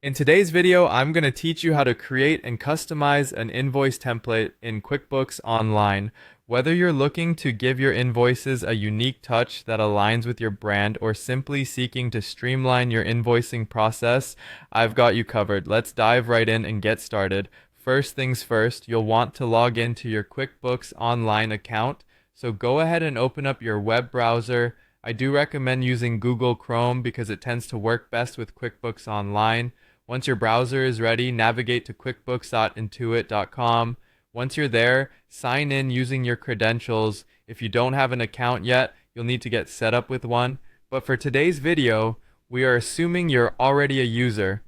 In today's video, I'm going to teach you how to create and customize an invoice template in QuickBooks Online. Whether you're looking to give your invoices a unique touch that aligns with your brand or simply seeking to streamline your invoicing process, I've got you covered. Let's dive right in and get started. First things first, you'll want to log into your QuickBooks Online account. So go ahead and open up your web browser. I do recommend using Google Chrome because it tends to work best with QuickBooks Online. Once your browser is ready, navigate to quickbooks.intuit.com. Once you're there, sign in using your credentials. If you don't have an account yet, you'll need to get set up with one. But for today's video, we are assuming you're already a user.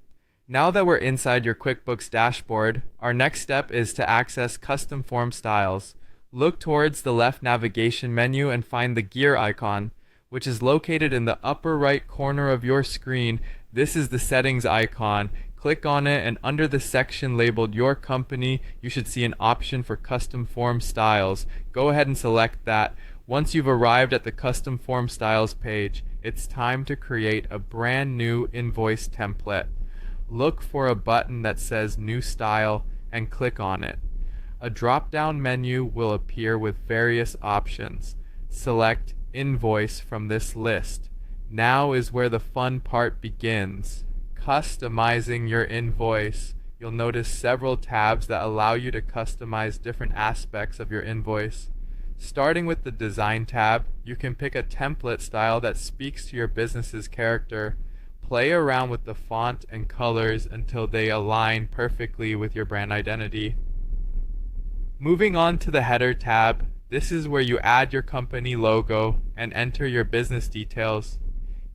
Now that we're inside your QuickBooks dashboard, our next step is to access custom form styles. Look towards the left navigation menu and find the gear icon, which is located in the upper right corner of your screen. This is the settings icon. Click on it, and under the section labeled Your Company, you should see an option for custom form styles. Go ahead and select that. Once you've arrived at the custom form styles page, it's time to create a brand new invoice template. Look for a button that says New Style and click on it. A drop-down menu will appear with various options. Select Invoice from this list. Now is where the fun part begins. Customizing your invoice. You'll notice several tabs that allow you to customize different aspects of your invoice. Starting with the Design tab, you can pick a template style that speaks to your business's character. Play around with the font and colors until they align perfectly with your brand identity. Moving on to the Header tab, this is where you add your company logo and enter your business details.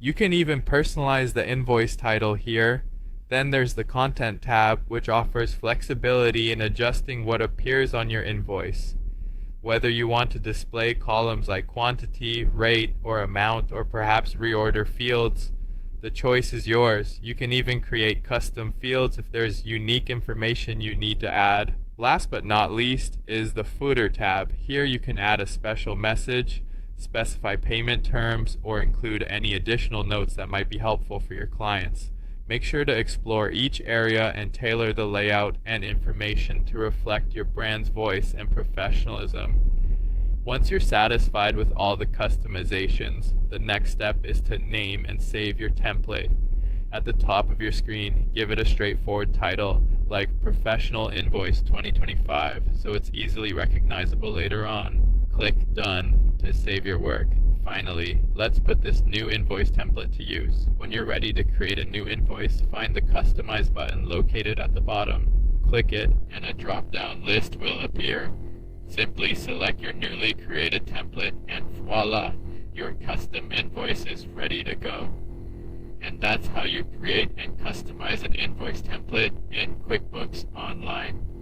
You can even personalize the invoice title here. Then there's the Content tab, which offers flexibility in adjusting what appears on your invoice. Whether you want to display columns like quantity, rate, or amount, or perhaps reorder fields, the choice is yours. You can even create custom fields if there's unique information you need to add. Last but not least is the Footer tab. Here you can add a special message, specify payment terms, or include any additional notes that might be helpful for your clients. Make sure to explore each area and tailor the layout and information to reflect your brand's voice and professionalism. Once you're satisfied with all the customizations, the next step is to name and save your template. At the top of your screen, give it a straightforward title like Professional Invoice 2025 so it's easily recognizable later on. Click Done to save your work. Finally, let's put this new invoice template to use. When you're ready to create a new invoice, find the Customize button located at the bottom. Click it and a drop-down list will appear. Simply select your newly created template and voila, your custom invoice is ready to go. And that's how you create and customize an invoice template in QuickBooks Online.